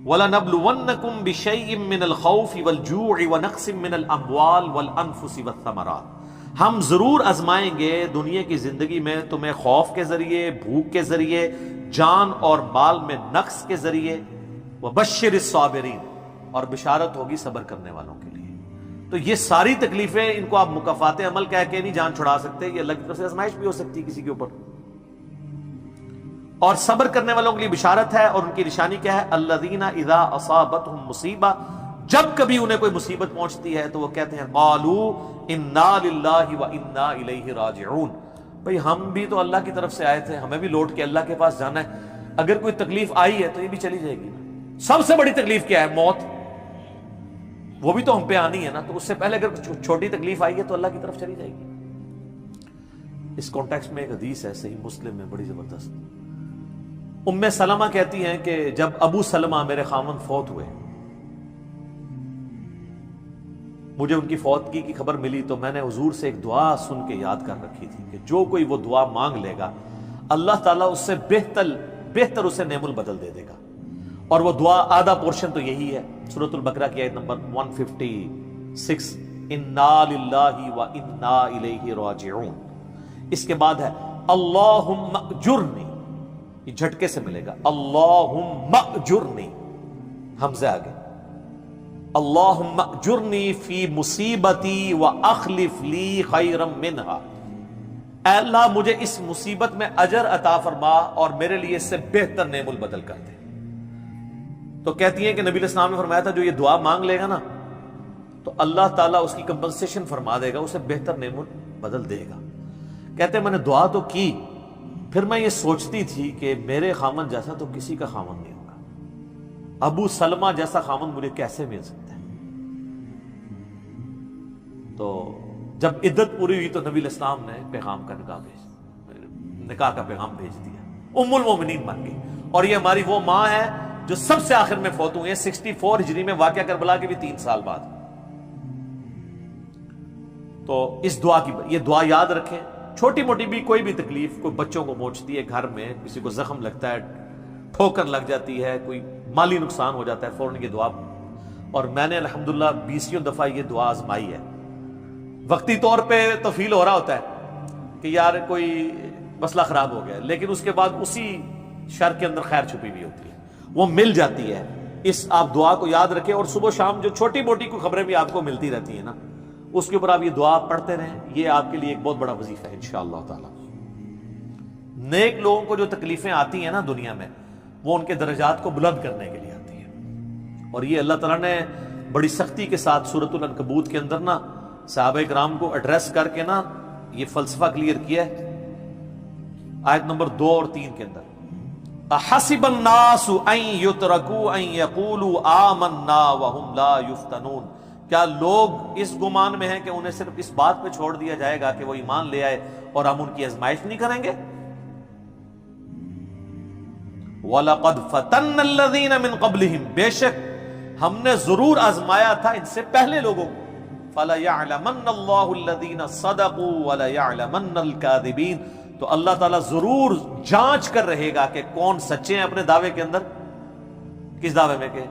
وَلَنَبْلُوَنَّكُمْ بِشَيْءٍ مِّنَ الْخَوْفِ وَالْجُوعِ وَنَقْصٍ مِّنَ الْأَمْوَالِ وَالْأَنفُسِ وَالثَّمَرَاتِ، ہم ضرور آزمائیں گے دنیا کی زندگی میں تمہیں خوف کے ذریعے، بھوک کے ذریعے، جان اور مال میں نقص کے ذریعے، وَبَشِّرِ الصَّابِرِينَ، اور بشارت ہوگی صبر کرنے والوں کے لیے۔ تو یہ ساری تکلیفیں، ان کو آپ مکافات عمل کہہ کے نہیں جان چھڑا سکتے، یہ اللہ کی طرف سے آزمائش بھی ہو سکتی ہے کسی کے اوپر۔ اور صبر کرنے والوں کے لیے بشارت ہے، اور ان کی نشانی کیا ہے؟ الذین اذا اصابتهم مصیبہ، جب کبھی انہیں کوئی مصیبت پہنچتی ہے تو وہ کہتے ہیں قالوا انا للہ وانا الیہ راجعون، بھئی ہم بھی تو اللہ کی طرف سے آئے تھے، ہمیں بھی لوٹ کے اللہ کے پاس جانا ہے، اگر کوئی تکلیف آئی ہے تو یہ بھی چلی جائے گی نا۔ سب سے بڑی تکلیف کیا ہے؟ موت، وہ بھی تو ہم پہ آنی ہے نا، تو اس سے پہلے اگر چھوٹی تکلیف آئی ہے تو اللہ کی طرف چلی جائے گی۔ اس کانٹیکسٹ میں ایک حدیث ہے صحیح مسلم میں بڑی زبردست، ام سلمہ کہتی ہیں کہ جب ابو سلمہ میرے خاوند فوت ہوئے، مجھے ان کی فوتگی کی خبر ملی تو میں نے حضور سے ایک دعا سن کے یاد کر رکھی تھی کہ جو کوئی وہ دعا مانگ لے گا اللہ تعالیٰ اس سے بہتر اسے نعم البدل دے دے گا، اور وہ دعا آدھا پورشن تو یہی ہے، سورۃ البقرہ کی آیت نمبر 156، انا للہ وانا الیہ راجعون۔ اس کے بعد ہے اللہم اجرنی، یہ جھٹکے سے ملے گا، اللہم اجرنی، حمزہ آگے، اللہم اجرنی فی مصیبتی واخلف لی خیرا منہا، اے اللہ مجھے اس مصیبت میں اجر عطا فرما اور میرے لیے اس سے بہتر نعم البدل کر دے۔ تو کہتی ہیں کہ نبی علیہ السلام نے فرمایا تھا جو یہ دعا مانگ لے گا نا تو اللہ تعالیٰ اس کی کمپنسیشن فرما دے گا، اسے بہتر نعم البدل دے گا۔ کہتے ہیں میں نے دعا تو کی، پھر میں یہ سوچتی تھی کہ میرے خامن جیسا تو کسی کا خامن نہیں ہوگا، ابو سلمہ جیسا خامن مجھے کیسے مل سکتا ہے۔ تو جب عدت پوری ہوئی تو نبی علیہ السلام نے پیغام کا نکاح کا پیغام بھیج دیا، ام المومنین بن گئی، اور یہ ہماری وہ ماں ہے جو سب سے آخر میں فوت ہوئی ہے 64 ہجری میں، واقعہ کربلا کے بھی 3 سال بعد۔ تو اس دعا کی، یہ دعا یاد رکھیں، چھوٹی موٹی بھی کوئی بھی تکلیف، کوئی بچوں کو موچتی ہے گھر میں، کسی کو زخم لگتا ہے، ٹھوکر لگ جاتی ہے، کوئی مالی نقصان ہو جاتا ہے، فوراً یہ دعا، اور میں نے الحمدللہ 20 دفعہ یہ دعا آزمائی ہے۔ وقتی طور پہ تو فیل ہو رہا ہوتا ہے کہ یار کوئی مسئلہ خراب ہو گیا، لیکن اس کے بعد اسی شر کے اندر خیر چھپی ہوئی ہوتی ہے، وہ مل جاتی ہے۔ اس آپ دعا کو یاد رکھیں، اور صبح شام جو چھوٹی موٹی کوئی خبریں بھی آپ کو ملتی رہتی ہیں نا، اس کے اوپر آپ یہ دعا پڑھتے رہیں، یہ آپ کے لیے ایک بہت بڑا وظیفہ ہے انشاءاللہ تعالی۔ نیک لوگوں کو جو تکلیفیں آتی ہیں نا دنیا میں، وہ ان کے درجات کو بلند کرنے کے لیے آتی ہیں، اور یہ اللہ تعالیٰ نے بڑی سختی کے ساتھ سورۃ العنکبوت کے اندر نا صحابہ کرام کو ایڈریس کر کے نا یہ فلسفہ کلیئر کیا ہے، آیت نمبر 2 اور 3 کے اندر، احسب الناس ان یترکوا ان یقولوا آمنا وهم لا یفتنون، کیا لوگ اس گمان میں ہیں کہ انہیں صرف اس بات پہ چھوڑ دیا جائے گا کہ وہ ایمان لے آئے اور ہم ان کی آزمائش نہیں کریں گے؟ وَلَقَدْ فَتَنَّ الَّذِينَ مِن قَبْلِهِمْ، بے شک ہم نے ضرور آزمایا تھا ان سے پہلے لوگوں کو، فَلَيَعْلَمَنَّ اللَّهُ الَّذِينَ صَدَقُوا وَلَيَعْلَمَنَّ الْكَاذِبِينَ، تو اللہ تعالیٰ ضرور جانچ کر رہے گا کہ کون سچے ہیں اپنے دعوے کے اندر، کس دعوے میں کہ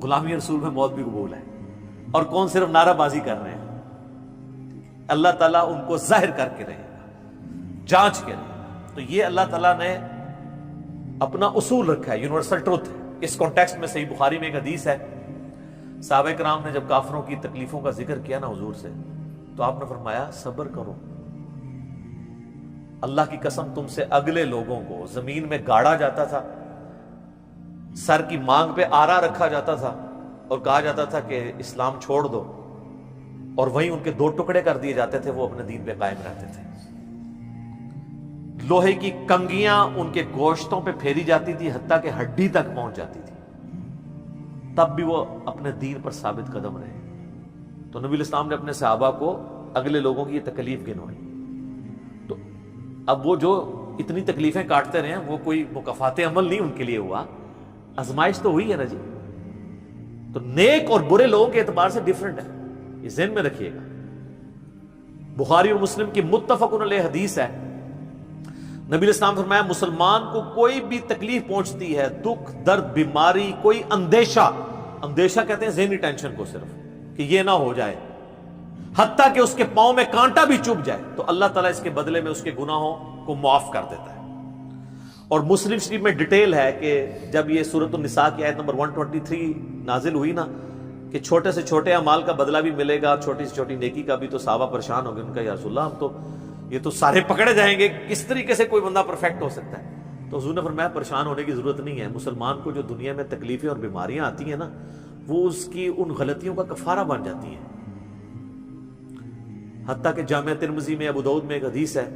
غلامی رسول میں موت بھی قبول ہے، اور کون صرف نعرہ بازی کر رہے ہیں۔ اللہ تعالیٰ ان کو ظاہر کر کے رہے گا، جانچ کے رہے گا۔ تو یہ اللہ تعالیٰ نے اپنا اصول رکھا ہے، یونیورسل ٹروتھ ہے۔ اس کانٹیکسٹ میں صحیح بخاری میں ایک حدیث ہے، صحابہ کرام نے جب کافروں کی تکلیفوں کا ذکر کیا نا حضور سے، تو آپ نے فرمایا صبر کرو، اللہ کی قسم تم سے اگلے لوگوں کو زمین میں گاڑا جاتا تھا، سر کی مانگ پہ آرا رکھا جاتا تھا اور کہا جاتا تھا کہ اسلام چھوڑ دو، اور وہیں ان کے 2 ٹکڑے کر دیے جاتے تھے، وہ اپنے دین پہ قائم رہتے تھے۔ لوہے کی کنگیاں ان کے گوشتوں پہ پھیری جاتی تھی، حتیٰ کہ ہڈی تک پہنچ جاتی تھی، تب بھی وہ اپنے دین پر ثابت قدم رہے۔ تو نبی علیہ السلام نے اپنے صحابہ کو اگلے لوگوں کی یہ تکلیف گنوائی۔ تو اب وہ جو اتنی تکلیفیں کاٹتے رہے ہیں، وہ کوئی مکافات عمل نہیں ان کے لیے ہوا، آزمائش تو ہوئی ہے نا جی۔ تو نیک اور برے لوگوں کے اعتبار سے ڈیفرنٹ ہے، یہ ذہن میں رکھیے گا۔ بخاری اور مسلم کی متفق علیہ حدیث ہے، نبی علیہ السلام فرمایا مسلمان کو کوئی بھی تکلیف پہنچتی ہے، دکھ درد بیماری، کوئی اندیشہ کہتے ہیں ذہنی ٹینشن کو، صرف کہ یہ نہ ہو جائے، حتیٰ کہ اس کے پاؤں میں کانٹا بھی چبھ جائے، تو اللہ تعالیٰ اس کے بدلے میں اس کے گناہوں کو معاف کر دیتا ہے۔ اور مسلم شریف میں ڈیٹیل ہے کہ جب یہ سورۃ النساء کی آیت نمبر 123 نازل ہوئی نا، کہ چھوٹے سے چھوٹے اعمال کا بدلہ بھی ملے گا، چھوٹی سے چھوٹی نیکی کا بھی، تو صحابہ پریشان ہو گئے، ان کا یا رسول اللہ ہم تو یہ تو سارے پکڑے جائیں گے، کس طریقے سے کوئی بندہ پرفیکٹ ہو سکتا ہے؟ تو حضور نے فرمایا پریشان ہونے کی ضرورت نہیں ہے، مسلمان کو جو دنیا میں تکلیفیں اور بیماریاں آتی ہیں نا، وہ اس کی ان غلطیوں کا کفارہ بن جاتی ہیں۔ حتیٰ کہ جامعہ ترمذی میں، ابو داؤد میں ایک حدیث ہے،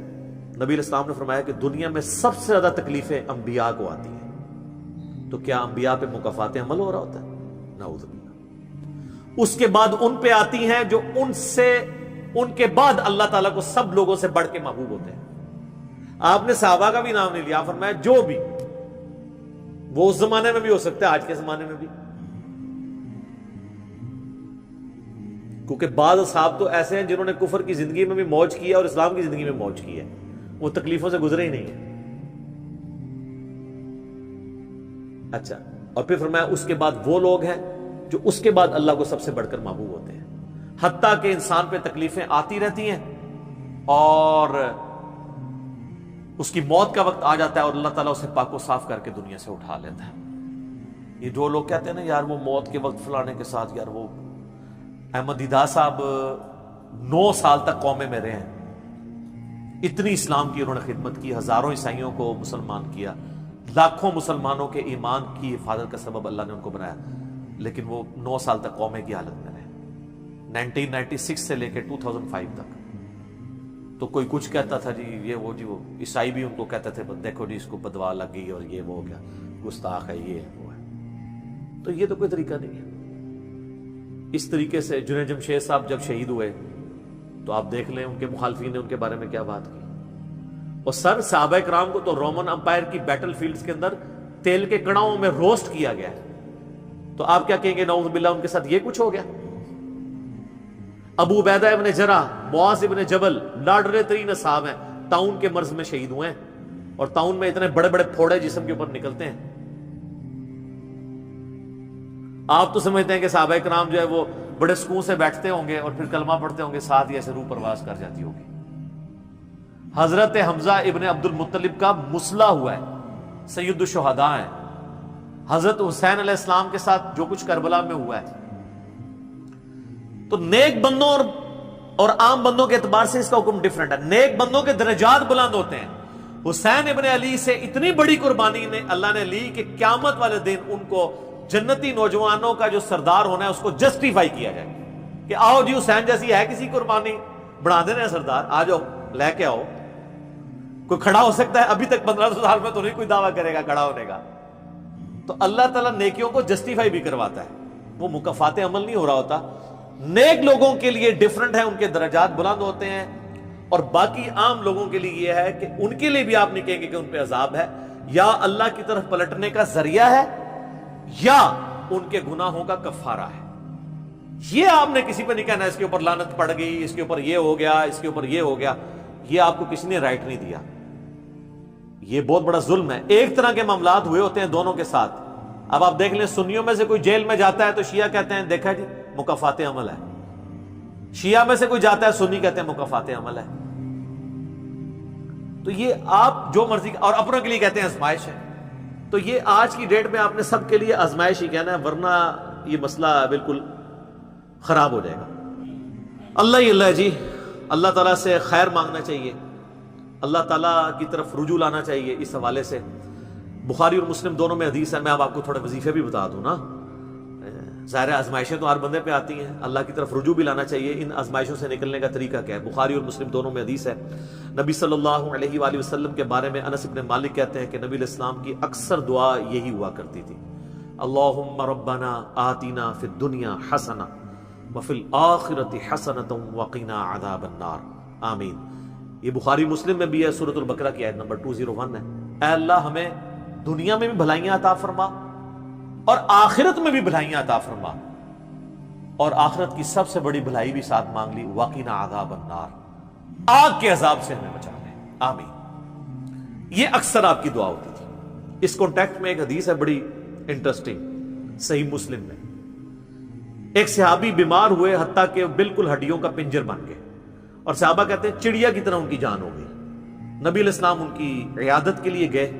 نبی علیہ السلام نے فرمایا کہ دنیا میں سب سے زیادہ تکلیفیں انبیاء کو آتی ہیں، تو کیا انبیاء پہ مکافات عمل ہو رہا ہوتا ہے؟ نعوذ باللہ۔ اس کے بعد ان پہ آتی ہیں جو ان کے بعد اللہ تعالیٰ کو سب لوگوں سے بڑھ کے محبوب ہوتے ہیں۔ آپ نے صحابہ کا بھی نام نہیں لیا، فرمایا جو بھی، وہ اس زمانے میں بھی ہو سکتا ہے، آج کے زمانے میں بھی، کیونکہ بعض اصحاب تو ایسے ہیں جنہوں نے کفر کی زندگی میں بھی موج کی ہے اور اسلام کی زندگی میں موج کی ہے، وہ تکلیفوں سے گزرے ہی نہیں ہیں۔ اچھا، اور پھر فرمایا اس کے بعد وہ لوگ ہیں جو اس کے بعد اللہ کو سب سے بڑھ کر محبوب ہوتے ہیں، حتیٰ کہ انسان پہ تکلیفیں آتی رہتی ہیں اور اس کی موت کا وقت آ جاتا ہے اور اللہ تعالیٰ اسے پاک و صاف کر کے دنیا سے اٹھا لیتا ہے۔ یہ جو لوگ کہتے ہیں نا یار وہ موت کے وقت فلانے کے ساتھ، یار وہ احمد دیدہ صاحب 9 سال تک قومے میں رہے ہیں، اتنی اسلام کی انہوں نے خدمت کی، ہزاروں عیسائیوں کو مسلمان کیا، لاکھوں مسلمانوں کے ایمان کی حفاظت کا سبب اللہ نے ان کو بنایا، لیکن وہ 9 سال تک قومے کی حالت میں رہے، 1996 سے لے کے 2005 تک۔ تو کوئی کچھ کہتا تھا جی یہ وہ عیسائی بھی ان کو کہتے تھے دیکھو جی اس کو بدوا لگ گئی اور یہ وہ ہو گیا، گستاخ ہے، یہ وہ ہے۔ تو یہ تو کوئی طریقہ نہیں ہے۔ اس طریقے سے جنید جمشید صاحب جب شہید ہوئے تو آپ دیکھ لیں ان کے مخالفین نے ان کے بارے میں کیا بات کی، اور صحابہ کرام کو تو رومن امپائر کی بیٹل فیلڈز کے اندر تیل کے کڑاؤں میں روسٹ کیا گیا ہے، تو آپ کیا کہیں گے نعوذ باللہ ان کے ساتھ یہ کچھ ہو گیا؟ ابو عبیدہ ابن جرح، معاذ ابن جبل لاڈلے ترین اصحاب ہیں، طاعون کے مرض میں شہید ہوئے ہیں، اور طاعون میں اتنے بڑے بڑے پھوڑے جسم کے اوپر نکلتے ہیں۔ آپ تو سمجھتے ہیں کہ صحابہ کرام جو ہے وہ بڑے سکون سے بیٹھتے ہوں گے اور پھر کلمہ پڑھتے ہوں گے، ساتھ ہی ایسے روح پرواز کر جاتی ہوگی۔ حضرت حمزہ ابن عبد المطلب کا مسلح ہوا ہے، سید الشہداء ہیں۔ حضرت حسین علیہ السلام کے ساتھ جو کچھ کربلا میں ہوا ہے، تو نیک بندوں اور عام بندوں کے اعتبار سے اس کا حکم ڈیفرنٹ ہے۔ نیک بندوں کے درجات بلند ہوتے ہیں۔ حسین ابن علی سے اتنی بڑی قربانی نے اللہ نے لی کہ قیامت والے دن ان کو جنتی نوجوانوں کا جو سردار ہونا ہے اس کو جسٹیفائی کیا جائے کہ آؤ جی حسین جیسی ہے کسی قربانی، بنا دینا ہے سردار، آ جاؤ لے کے آؤ۔ کوئی کھڑا ہو سکتا ہے؟ ابھی تک 1500 سال میں تو نہیں کوئی دعویٰ کرے گا کھڑا ہونے کا۔ تو اللہ تعالیٰ نیکیوں کو جسٹیفائی بھی کرواتا ہے، وہ مکافات عمل نہیں ہو رہا ہوتا۔ نیک لوگوں کے لیے ڈیفرنٹ ہے، ان کے درجات بلند ہوتے ہیں، اور باقی عام لوگوں کے لیے یہ ہے کہ ان کے لیے بھی آپ نہیں کہیں گے کہ ان پہ عذاب ہے، یا اللہ کی طرف پلٹنے کا ذریعہ ہے یا ان کے گناہوں کا کفارہ ہے۔ یہ آپ نے کسی پہ نہیں کہنا اس کے اوپر لعنت پڑ گئی، اس کے اوپر یہ ہو گیا، اس کے اوپر یہ ہو گیا، یہ آپ کو کسی نے رائٹ نہیں دیا۔ یہ بہت بڑا ظلم ہے۔ ایک طرح کے معاملات ہوئے ہوتے ہیں دونوں کے ساتھ۔ اب آپ دیکھ لیں سنیوں میں سے کوئی جیل میں جاتا ہے تو شیعہ کہتے ہیں دیکھا جی مکافات عمل ہے، شیعہ میں سے کوئی جاتا ہے سنی کہتے ہیں مکافات عمل ہے۔ تو یہ آپ جو مرضی، اور اپنوں کے لیے کہتے ہیں آزمائش ہے۔ تو یہ آج کی ڈیٹ میں آپ نے سب کے لیے آزمائش ہی کہنا ہے، ورنہ یہ مسئلہ بالکل خراب ہو جائے گا۔ اللہ ہی اللہ ہے جی، اللہ تعالیٰ سے خیر مانگنا چاہیے، اللہ تعالیٰ کی طرف رجوع لانا چاہیے۔ اس حوالے سے بخاری اور مسلم دونوں میں حدیث ہے، میں اب آپ کو تھوڑے وظیفے بھی بتا دوں نا۔ ظاہر آزمائشیں تو ہر بندے پہ آتی ہیں، اللہ کی طرف رجوع بھی لانا چاہیے۔ ان آزمائشوں سے نکلنے کا طریقہ کیا ہے؟ بخاری اور مسلم دونوں میں حدیث ہے، نبی صلی اللہ علیہ وآلہ وسلم کے بارے میں انس بن مالک کہتے ہیں کہ نبی علیہ السلام کی اکثر دعا یہی ہوا کرتی تھی، اللہم ربنا آتنا فی الدنیا حسنہ وفی الآخرۃ حسنۃ وقنا عذاب النار آمین۔ یہ بخاری مسلم میں بھی ہے، سورۃ البقرہ کی آیت نمبر 201 ہے۔ اے اللہ ہمیں دنیا میں بھی بھلائیاں عطا فرما اور آخرت میں بھی بھلائیاں عطا فرما، اور آخرت کی سب سے بڑی بھلائی بھی ساتھ مانگ لی، وقنا عذاب النار، آگ کے عذاب سے ہمیں بچا لے، آمین۔ یہ اکثر آپ کی دعا ہوتی تھی. اس کانٹیکٹ میں ایک حدیث ہے بڑی انٹرسٹنگ صحیح مسلم میں. ایک صحابی بیمار ہوئے حتیٰ کہ بالکل ہڈیوں کا پنجر بن گئے, اور صحابہ کہتے ہیں چڑیا کی طرح ان کی جان ہو گئی. نبی علیہ السلام ان کی عیادت کے لیے گئے.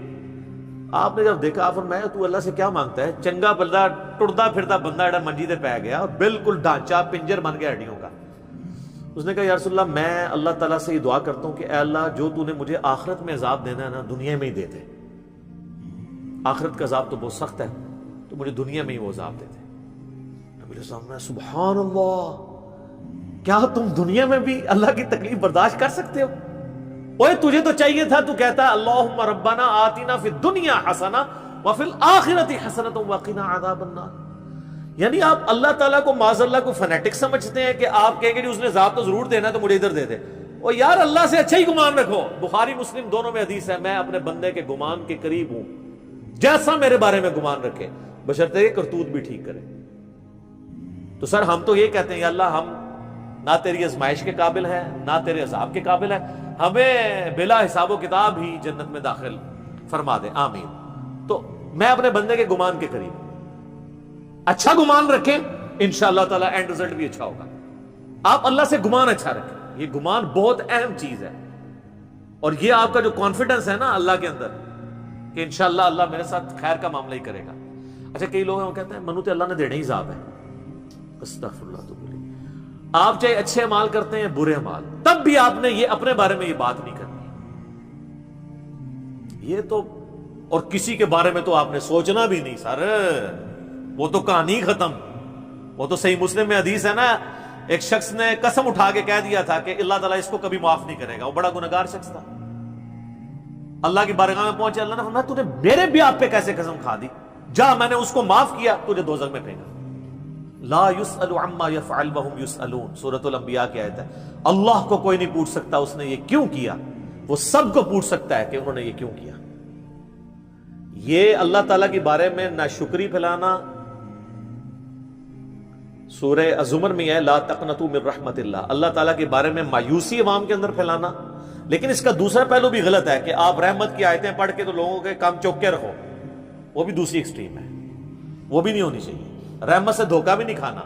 آپ نے جب دیکھا آپ فرمایا تو اللہ سے کیا مانگتا ہے؟ چنگا بندہ ٹردا پھردا بندہ ایڈا منجی دے پہ گیا, بالکل ڈھانچہ پنجر بن گیا ہڈیوں کا. اس نے کہا یا رسول اللہ میں اللہ تعالیٰ سے یہ دعا کرتا ہوں کہ اے اللہ جو تو نے مجھے آخرت میں عذاب دینا ہے نا دنیا میں ہی دے دے. آخرت کا عذاب تو بہت سخت ہے, تو مجھے دنیا میں ہی وہ عذاب دے دے. نبی علیہ السلام نے سبحان اللہ, کیا تم دنیا میں بھی اللہ کی تکلیف برداشت کر سکتے ہو؟ اوے تجھے تو چاہیے تھا تو کہتا اللہم ربنا آتنا فی الدنیا حسنہ وفی الآخرۃ حسنۃ وقنا عذاب النار. یعنی آپ اللہ تعالیٰ کو معاذ اللہ کو فنیٹک سمجھتے ہیں کہ آپ کہیں گے اس نے عذاب تو ضرور دینا تو مجھے ادھر دے دے. اور یار اللہ سے اچھا ہی گمان رکھو. بخاری مسلم دونوں میں حدیث ہے, میں اپنے بندے کے گمان کے قریب ہوں جیسا میرے بارے میں گمان رکھے, بشرطے کہ کرتوت بھی ٹھیک کرے. تو سر ہم تو یہ کہتے ہیں یا اللہ ہم نہ تیری آزمائش کے قابل ہیں نہ تیرے عذاب کے قابل ہیں, ہمیں بلا حساب و کتاب ہی جنت میں داخل فرما دے, آمین. تو میں اپنے بندے کے گمان کے قریب, اچھا گمان رکھیں انشاءاللہ تعالی اینڈ رزلٹ بھی اچھا ہوگا. آپ اللہ سے گمان اچھا رکھیں, یہ گمان بہت اہم چیز ہے. اور یہ آپ کا جو کانفیڈنس ہے نا اللہ کے اندر کہ انشاءاللہ اللہ میرے ساتھ خیر کا معاملہ ہی کرے گا. اچھا کئی لوگ ہیں وہ کہتے ہیں منو تے اللہ نے دینے ہی عذاب ہے. استغفر اللہ. تو بولی آپ چاہے اچھے اعمال کرتے ہیں برے اعمال, تب بھی آپ نے یہ اپنے بارے میں یہ بات نہیں کرنی. یہ تو اور کسی کے بارے میں تو آپ نے سوچنا بھی نہیں سر, وہ تو کہانی ختم. وہ تو صحیح مسلم میں حدیث ہے نا, ایک شخص نے قسم اٹھا کے کہہ دیا تھا کہ اللہ تعالیٰ اس کو کبھی معاف نہیں کرے گا. وہ بڑا گنہگار شخص تھا. اللہ کی بارگاہ میں پہنچے, اللہ نے فرمایا تو نے میرے بھی آپ پہ کیسے قسم کھا دی؟ جا میں نے اس کو معاف کیا, تجھے دوزخ میں پھینکا. لا يسأل عما يفعل وهم يسألون, سورۃ الانبیاء کی آیت ہے. اللہ کو کوئی نہیں پوچھ سکتا اس نے یہ کیوں کیا, وہ سب کو پوچھ سکتا ہے کہ انہوں نے یہ کیوں کیا. یہ اللہ تعالیٰ کے بارے میں ناشکری پھیلانا سورہ الزمر میں ہے, لا تقنطوا من رحمت اللہ, اللہ تعالیٰ کے بارے میں مایوسی عوام کے اندر پھیلانا. لیکن اس کا دوسرا پہلو بھی غلط ہے کہ آپ رحمت کی آیتیں پڑھ کے تو لوگوں کے کام چوک کے رکھو, وہ بھی دوسری ایکسٹریم ہے, وہ بھی نہیں ہونی چاہیے. رحمت سے دھوکہ بھی نہیں کھانا,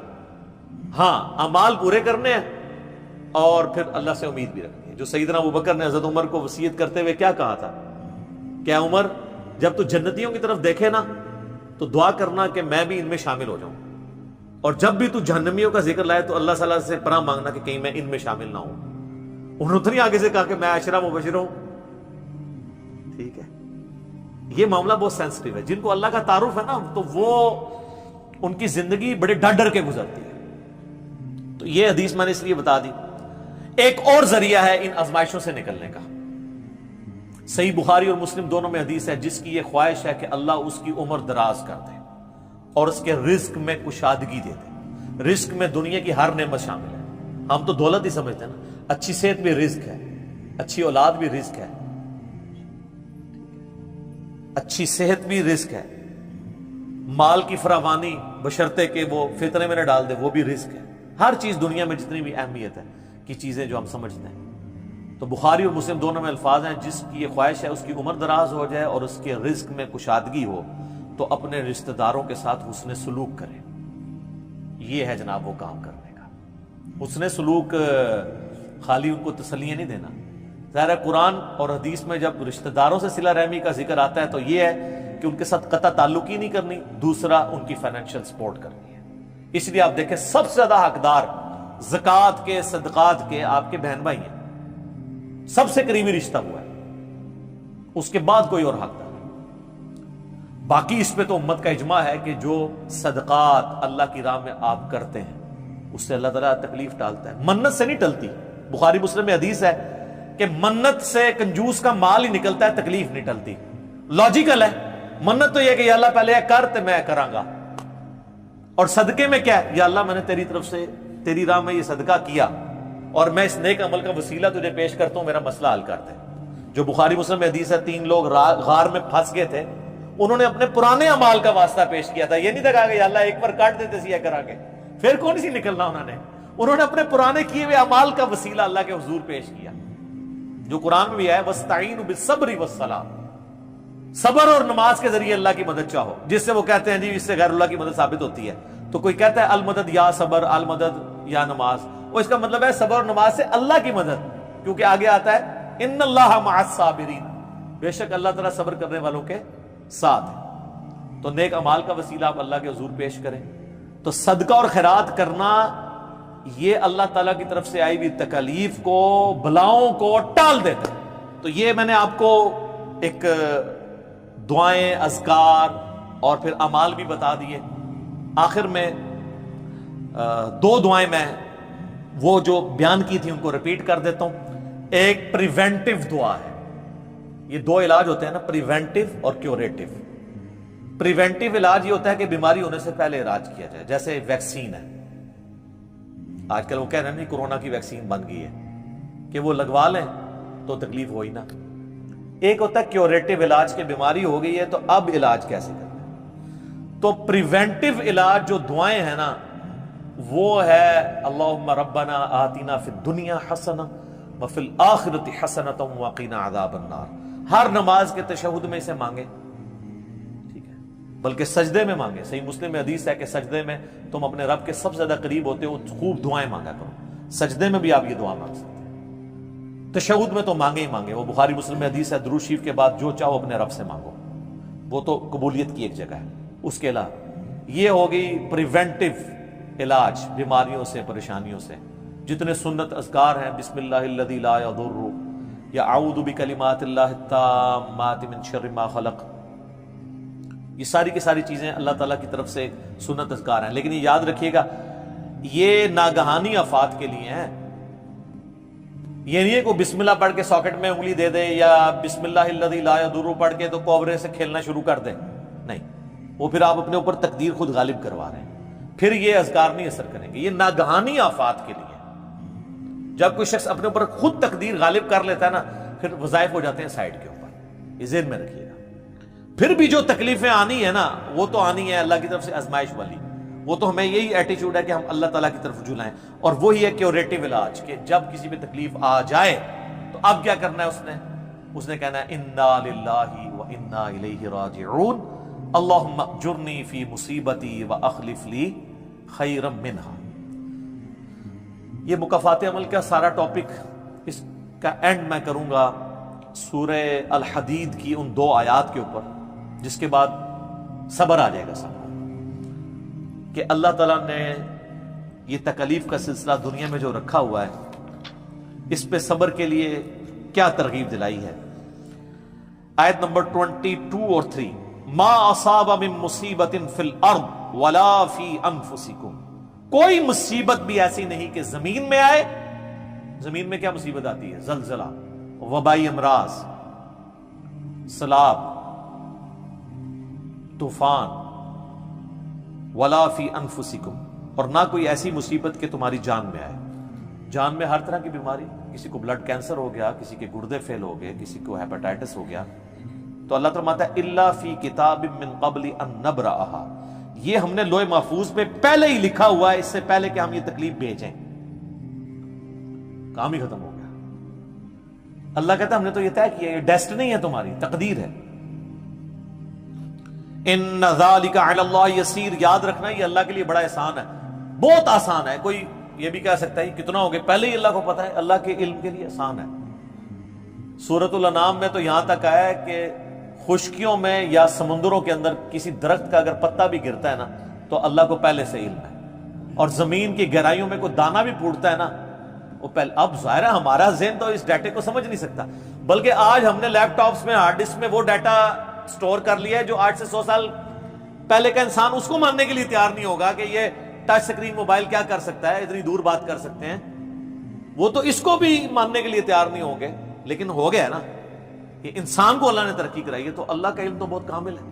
ہاں اعمال پورے کرنے ہیں اور پھر اللہ سے امید بھی رکھنی ہے. جو سیدنا ابوبکر نے حضرت عمر کو وصیت کرتے ہوئے کیا کہا تھا, کیا عمر جب تو جنتیوں کی طرف دیکھے نا تو دعا کرنا کہ میں بھی ان میں شامل ہو جاؤں, اور جب بھی تو جہنمیوں کا ذکر لائے تو اللہ صلی اللہ علیہ سے پناہ مانگنا کہ کہیں میں ان میں شامل نہ ہوں. انہوں نے تو نہیں آگے سے کہا کہ میں عشرہ مبشر ہوں. ٹھیک ہے, یہ معاملہ بہت سینسٹیو ہے. جن کو اللہ کا تعارف ہے نا تو وہ ان کی زندگی بڑے ڈر ڈر کے گزرتی ہے. تو یہ حدیث میں نے اس لیے بتا دی. ایک اور ذریعہ ہے ان آزمائشوں سے نکلنے کا. صحیح بخاری اور مسلم دونوں میں حدیث ہے, جس کی یہ خواہش ہے کہ اللہ اس کی عمر دراز کر دے اور اس کے رزق میں کشادگی دے دے. رزق میں دنیا کی ہر نعمت شامل ہے. ہم تو دولت ہی سمجھتے ہیں نا, اچھی صحت بھی رزق ہے, اچھی اولاد بھی رزق ہے, اچھی صحت بھی رزق ہے, مال کی فراوانی بشرطے کہ وہ فطرے میں نہ ڈال دے وہ بھی رزق ہے. ہر چیز دنیا میں جتنی بھی اہمیت ہے کی چیزیں جو ہم سمجھتے ہیں. تو بخاری اور مسلم دونوں میں الفاظ ہیں, جس کی یہ خواہش ہے اس کی عمر دراز ہو جائے اور اس کے رزق میں کشادگی ہو تو اپنے رشتہ داروں کے ساتھ حسن سلوک کرے. یہ ہے جناب وہ کام کرنے کا. حسن سلوک خالی ان کو تسلیاں نہیں دینا. ظاہر ہے قرآن اور حدیث میں جب رشتہ داروں سے صلہ رحمی کا ذکر آتا ہے تو یہ ہے کہ ان کے ساتھ قطع تعلق ہی نہیں کرنی, دوسرا ان کی فائنینشیل سپورٹ کرنی ہے. اس لیے آپ دیکھیں سب سے زیادہ حقدار زکوٰۃ کے صدقات کے آپ کے بہن بھائی ہیں, سب سے قریبی رشتہ ہوا ہے, اس کے بعد کوئی اور حقدار. باقی اس پہ تو امت کا اجماع ہے کہ جو صدقات اللہ کی راہ میں آپ کرتے ہیں اس سے اللہ تعالیٰ تکلیف ٹالتا ہے. منت سے نہیں ٹلتی. بخاری مسلم میں حدیث ہے کہ منت سے کنجوس کا مال ہی نکلتا ہے, تکلیف نہیں ٹلتی. لاجیکل ہے. منت تو یہ کہ یا اللہ پہلے کر تو میں کراں گا, اور صدقے میں کیا ہے, یا اللہ میں نے تیری طرف سے تیری راہ میں یہ صدقہ کیا اور میں اس نیک عمل کا وسیلہ تجھے پیش کرتا ہوں, میرا مسئلہ حل کر دے. جو بخاری مسلم میں حدیث ہے, 3 لوگ غار میں پھنس گئے تھے, انہوں نے اپنے پرانے اعمال کا واسطہ پیش کیا تھا. یہ نہیں کہا کہ یا اللہ ایک بار کاٹ دیتے سی کرا کے پھر کون سی نکلنا. انہوں نے اپنے پرانے کیے ہوئے اعمال کا وسیلہ اللہ کے حضور پیش کیا. جو قرآن میں بھی ہے وَاسْتَعِينُوا بِالصَّبْرِ وَالصَّلَاةِ، صبر اور نماز کے ذریعے اللہ کی مدد چاہو، جس سے وہ کہتے ہیں جی اس سے غیر اللہ کی مدد ثابت ہوتی ہے. تو کوئی کہتا ہے المدد یا صبر، المدد یا نماز، وہ اس کا مطلب ہے صبر اور نماز سے اللہ کی مدد، کیونکہ آگے آتا ہے ان اللہ مع الصابرین، بے شک اللہ تعالیٰ صبر کرنے والوں کے ساتھ ہے. تو نیک اعمال کا وسیلہ آپ اللہ کے حضور پیش کریں. تو صدقہ اور خیرات کرنا یہ اللہ تعالیٰ کی طرف سے آئی ہوئی تکالیف کو، بلاؤں کو ٹال دیتا ہے. تو یہ میں نے آپ کو ایک دعائیں، اذکار اور پھر اعمال بھی بتا دیے. آخر میں دو دعائیں میں وہ جو بیان کی تھی ان کو ریپیٹ کر دیتا ہوں. ایک پریونٹیو دعا ہے. یہ دو علاج ہوتے ہیں نا، پریونٹیو اور کیوریٹیو. پریونٹیو علاج یہ ہوتا ہے کہ بیماری ہونے سے پہلے علاج کیا جائے، جیسے ویکسین ہے. آج کل وہ کہہ رہے ہیں نہیں کورونا کی ویکسین بن گئی ہے کہ وہ لگوا لیں تو تکلیف ہوئی نہ. ایک ہوتا ہے کیوریٹیو علاج، کہ بیماری ہو گئی ہے تو اب علاج کیسے کرنا ہے. تو پریونٹیو علاج جو دعائیں ہیں نا وہ ہے اللہم ربنا آتنا فی الدنیا حسنہ وفی الآخرۃ حسنۃ وقنا عذاب النار. ہر نماز کے تشہد میں اسے مانگے، ٹھیک ہے، بلکہ سجدے میں مانگے. صحیح مسلم میں حدیث ہے کہ سجدے میں تم اپنے رب کے سب سے زیادہ قریب ہوتے ہو، خوب دعائیں مانگا کرو. سجدے میں بھی آپ یہ دعا مانگ سکتے ہیں، تشہد میں تو مانگے ہی مانگے. وہ بخاری مسلم میں حدیث ہے درود شریف کے بعد جو چاہو اپنے رب سے مانگو، وہ تو قبولیت کی ایک جگہ ہے. اس کے علاوہ یہ ہوگی پریونٹیو علاج بیماریوں سے، پریشانیوں سے. جتنے سنت اذکار ہیں، بسم اللہ الذی لا یضر، یا اعوذ بکلمات اللہ التامات من شر ما خلق، یہ ساری کی ساری چیزیں اللہ تعالیٰ کی طرف سے سنت اذکار ہیں. لیکن یہ یاد رکھیے گا یہ ناگہانی آفات کے لیے ہیں. یہ نہیں ہے کہ بسم اللہ پڑھ کے ساکٹ میں انگلی دے دے، یا بسم اللہ الذی لا یضر پڑھ کے تو کوبرے سے کھیلنا شروع کر دے. نہیں، وہ پھر آپ اپنے اوپر تقدیر خود غالب کروا رہے ہیں، پھر یہ اذکار نہیں اثر کریں گے. یہ ناگہانی آفات کے لیے. جب کوئی شخص اپنے اوپر خود تقدیر غالب کر لیتا ہے نا، پھر وظائف ہو جاتے ہیں سائڈ کے اوپر. یہ ذہن میں رکھیے گا. پھر بھی جو تکلیفیں آنی ہے نا وہ تو آنی ہے اللہ کی طرف سے آزمائش والی. وہ تو ہمیں یہی ایٹیچیوڈ ہے کہ ہم اللہ تعالیٰ کی طرف رجوع لائیں. اور وہی ہے کیوریٹیو علاج، کہ جب کسی پہ تکلیف آ جائے تو اب کیا کرنا ہے. اس نے کہنا ہے انا للہ و انا الیہ راجعون، اللہم اجرنی فی مصیبتی و اخلف لی خیرا منہا. یہ مکافات عمل کا سارا ٹاپک، اس کا اینڈ میں کروں گا سورہ الحدید کی ان 2 آیات کے اوپر، جس کے بعد صبر آ جائے گا سب کو، کہ اللہ تعالیٰ نے یہ تکلیف کا سلسلہ دنیا میں جو رکھا ہوا ہے اس پہ صبر کے لیے کیا ترغیب دلائی ہے. آیت نمبر 22 اور 3، ما اصاب من مصیبت فی الارض ولا فی انفسکم، کوئی مصیبت بھی ایسی نہیں کہ زمین میں آئے. زمین میں کیا مصیبت آتی ہے؟ زلزلہ، وبائی امراض، سیلاب، طوفان. ولا فی انفسکم، اور نہ کوئی ایسی مصیبت کہ تمہاری جان میں آئے. جان میں ہر طرح کی بیماری، کسی کو بلڈ کینسر ہو گیا، کسی کے گردے فیل ہو گئے، کسی کو ہیپاٹائٹس ہو گیا، تو اللہ فرماتا ہے الا فی کتاب من قبل ان نبرأھا، یہ ہم نے لوح محفوظ میں پہلے ہی لکھا ہوا ہے، اس سے پہلے کہ ہم یہ تکلیف بھیجیں. کام ہی ختم ہو گیا. اللہ کہتا ہے ہم نے تو یہ طے کیا، یہ ڈیسٹنی ہے تمہاری، تقدیر ہے. ان ذالک علی اللہ یسیر، یاد رکھنا یہ اللہ کے لیے بڑا احسان ہے، بہت آسان ہے. کوئی یہ بھی کہہ سکتا ہے کتنا ہو گیا، پہلے ہی اللہ کو پتا ہے. اللہ کے علم کے لیے آسان ہے. سورۃ الانعام میں تو یہاں تک آیا ہے کہ خشکیوں میں یا سمندروں کے اندر کسی درخت کا اگر پتا بھی گرتا ہے نا تو اللہ کو پہلے سے علم ہے. اور زمین کی گہرائیوں میں کوئی دانہ بھی پھوٹتا ہے نا وہ پہلے. اب ظاہر ہے ہمارا ذہن تو اس ڈیٹے کو سمجھ نہیں سکتا، بلکہ آج ہم نے لیپ ٹاپس میں، ہارڈ ڈسک میں وہ ڈیٹا سٹور کر لیا ہے جو 8 سے 100 سال پہلے کا انسان اس کو ماننے کے لیے تیار نہیں ہوگا کہ یہ ٹچ سکرین موبائل کیا کر سکتا ہے، اتنی دور بات کر سکتے ہیں. وہ تو اس کو بھی ماننے کے لیے تیار نہیں ہوں گے. لیکن ہو گیا نا کہ انسان کو اللہ نے ترقی کرائی ہے، تو اللہ کا علم تو بہت کامل ہے.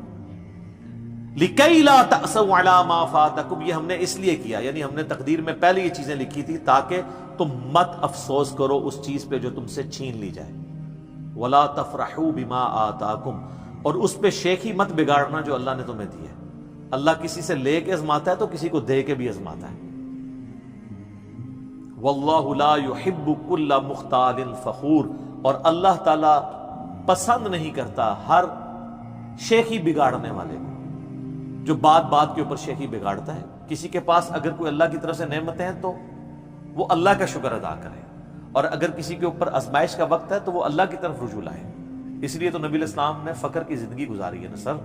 لِكَيْ لَا تَأْسَوْا عَلَىٰ مَا فَاتَكُمْ، یہ ہم نے اس لیے کیا، یعنی ہم نے تقدیر میں پہلے یہ چیزیں لکھی تھی تاکہ تم مت افسوس کرو اس چیز پہ جو تم سے چھین لی جائے. وَلَا تَفْرَحُوا بِمَا آتَاكُمْ، اور اس پہ شیخی مت بگاڑنا جو اللہ نے تمہیں دی ہے. اللہ کسی سے لے کے ازماتا ہے تو کسی کو دے کے بھی ازماتا ہے. وَاللَّهُ لَا يُحِبُّ كُلَّ مُخْتَالٍ فَخُورٍ، اور اللہ تعالیٰ پسند نہیں کرتا ہر شیخی بگاڑنے والے کو، جو بات بات کے اوپر شیخی بگاڑتا ہے۔ کسی کے پاس اگر کوئی اللہ کی طرف سے نعمتیں ہیں تو وہ اللہ کا شکر ادا کرے، اور اگر کسی کے اوپر آزمائش کا وقت ہے تو وہ اللہ کی طرف رجوع لائے۔ اس لیے تو نبی الاسلام نے فقر کی زندگی گزاری ہے نا سر۔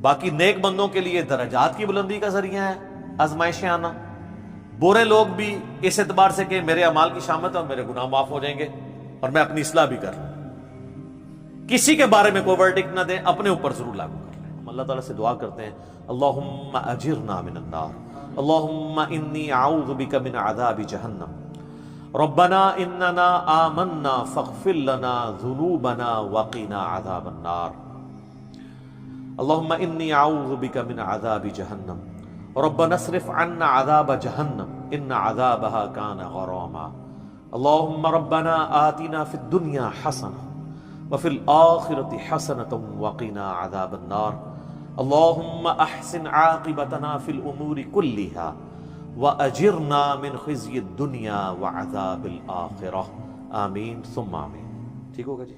باقی نیک بندوں کے لیے درجات کی بلندی کا ذریعہ ہے آزمائشیں آنا، برے لوگ بھی اس اعتبار سے کہ میرے اعمال کی شامت ہے اور میرے گناہ معاف ہو جائیں گے اور میں اپنی اصلاح بھی کر لوں، کسی کے بارے میں کوئی ورڈکٹ نہ دیں، اپنے اوپر ضرور لاگو کر لیں۔ ہم اللہ تعالیٰ سے دعا کرتے ہیں اللہم اجرنا من النار، اللہم انی اعوذ بک من عذاب جہنم، ربنا اننا آمنا فاغفر لنا ذنوبنا وقنا عذاب النار، اللہم انی اعوذ بک من عذاب جہنم، ربنا اصرف عنا عذاب جہنم ان عذابها کان غراما، اللہم ربنا آتنا فی الدنیا حسنہ وفی الآخرة حسنة وقنا عذاب النار، اللہم احسن عاقبتنا فی الامور كلها وَأَجِرْنَا مِنْ خِزْيِ الدُّنْيَا وَعَذَابِ الْآخِرَةِ، آمین ثم آمین۔ ٹھیک ہوگا جی؟